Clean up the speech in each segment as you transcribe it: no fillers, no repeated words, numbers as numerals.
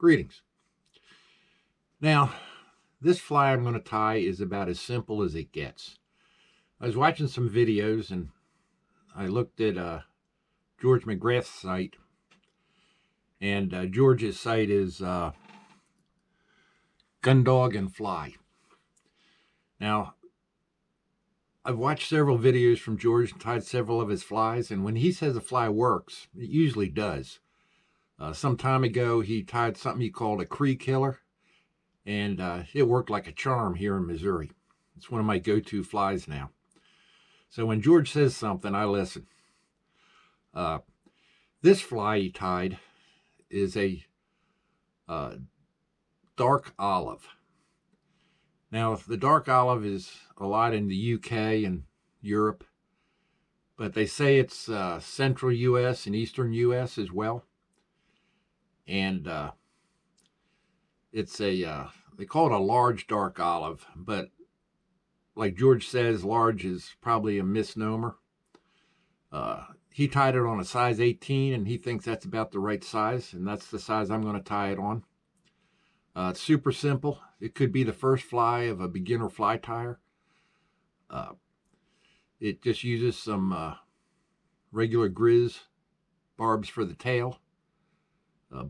Greetings. Now, this fly I'm going to tie is about as simple as it gets. I was watching some videos and I looked at George McGrath's site, and George's site is Gun Dog and Fly. Now, I've watched several videos from George and tied several of his flies, and when he says a fly works, it usually does. Some time ago, he tied something he called a Cree killer, and it worked like a charm here in Missouri. It's one of my go-to flies now. So when George says something, I listen. This fly he tied is a dark olive. Now, the dark olive is a lot in the UK and Europe, but they say it's central US and eastern US as well. And it's they call it a large dark olive, but like George says, large is probably a misnomer. He tied it on a size 18, and he thinks that's about the right size, and that's the size I'm going to tie it on. It's super simple. It could be the first fly of a beginner fly tyer. It just uses some regular griz barbs for the tail,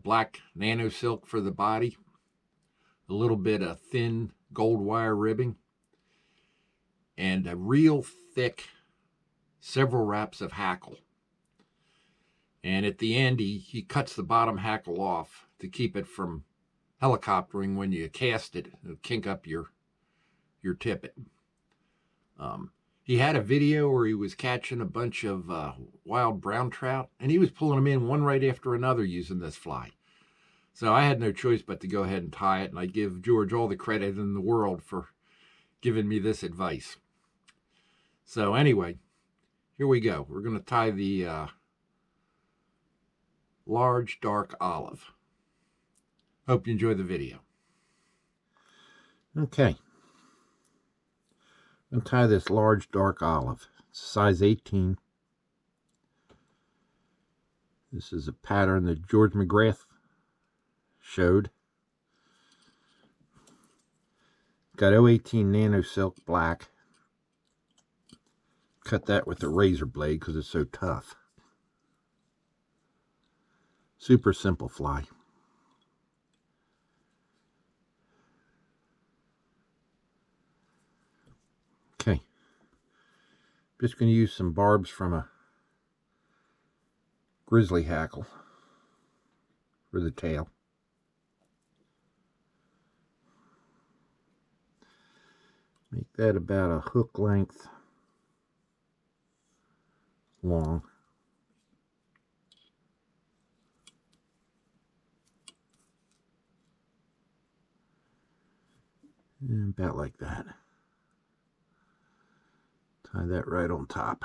black nano silk for the body, a little bit of thin gold wire ribbing, and a real thick several wraps of hackle. And at the end, he cuts the bottom hackle off to keep it from helicoptering when you cast it. It'll kink up your tippet. He had a video where he was catching a bunch of wild brown trout, and he was pulling them in one right after another using this fly. So I had no choice but to go ahead and tie it, and I give George all the credit in the world for giving me this advice. So anyway, here we go. We're going to tie the large dark olive. Hope you enjoy the video. Okay. I'm going to tie this large dark olive. It's size 18. This is a pattern that George McGrath showed. Got 018 nano silk black. Cut that with a razor blade because it's so tough. Super simple fly. Okay. Just going to use some barbs from a grizzly hackle for the tail. Make that about a hook length long. And about like that. Tie that right on top.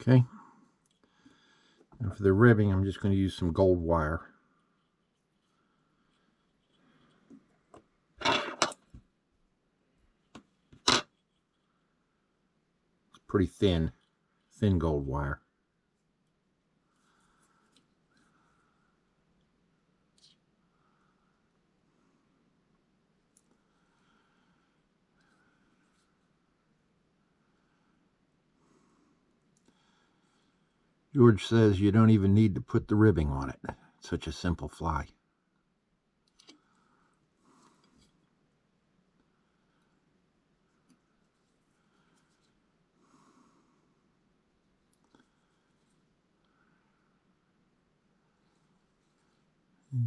Okay, and for the ribbing, I'm just going to use some gold wire. It's pretty thin gold wire. George says you don't even need to put the ribbing on it. It's such a simple fly.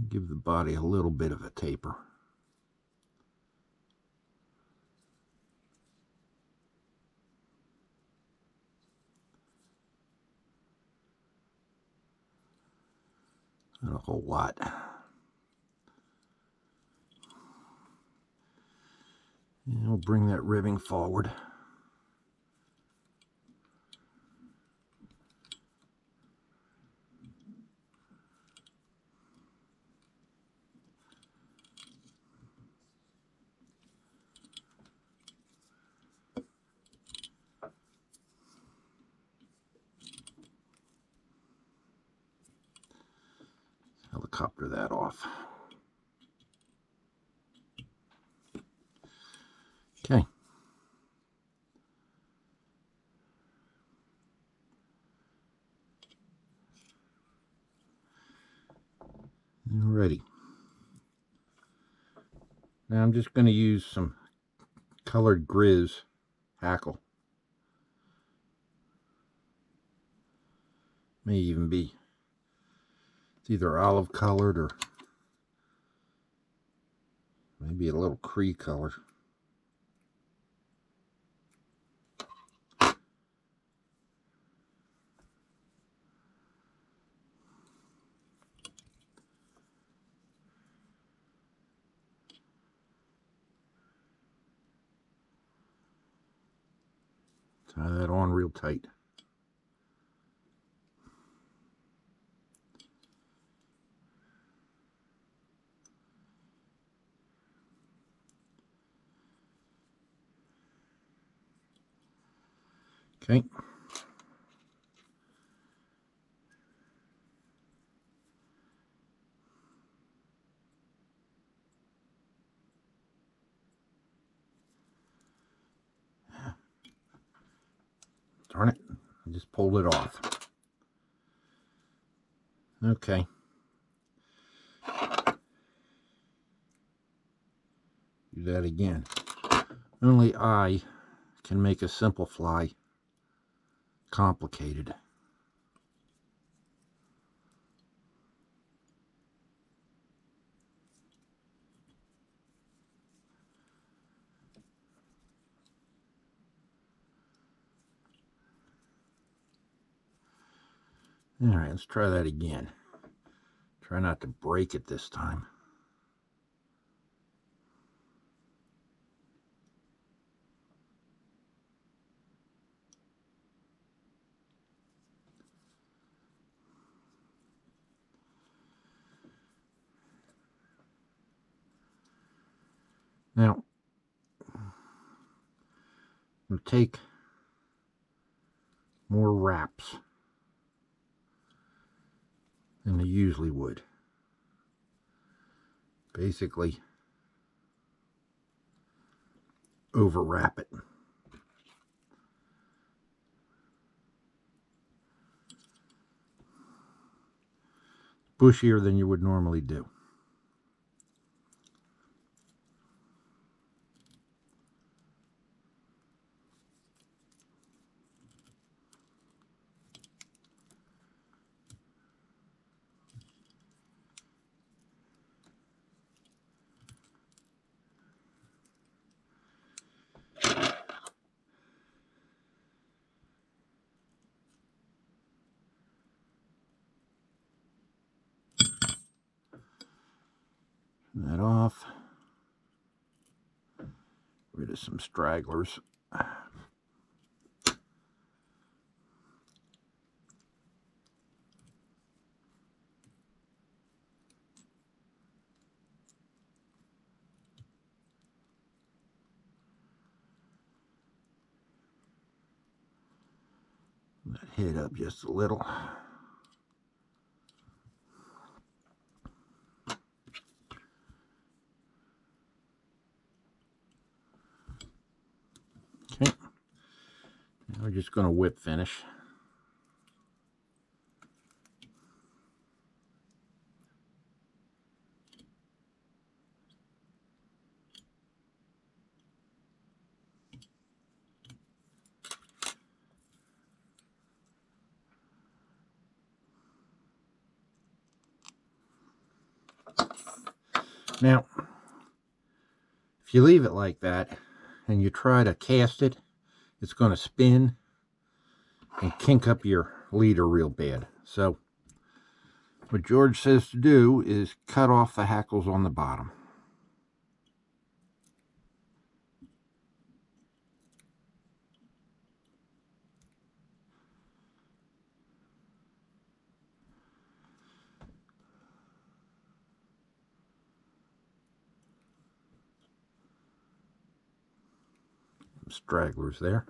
Give the body a little bit of a taper. Not a whole lot. And we'll bring that ribbing forward. Helicopter that off. Okay. Alrighty. Now I'm just going to use some colored griz hackle. May even be it's either olive colored or maybe a little cream color. Tie that on real tight. Okay. Darn it, I just pulled it off. Okay. Do that again. Only I can make a simple fly complicated. All right, let's try that again. Try not to break it this time. Now, we'll take more wraps than they usually would. Basically, overwrap it. Bushier than you would normally do. That off. Rid of some stragglers. That head up just a little. Okay, now we're just going to whip finish. Now, if you leave it like that and you try to cast it, it's going to spin and kink up your leader real bad. So What George says to do is cut off the hackles on the bottom. Stragglers there.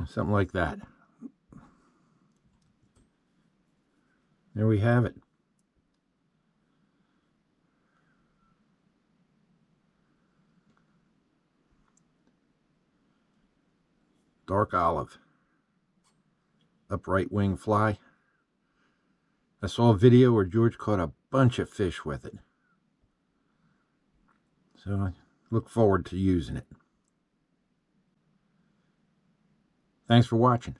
Something like that. There we have it. Dark olive. Upright wing fly. I saw a video where George caught a bunch of fish with it. So I look forward to using it. Thanks for watching.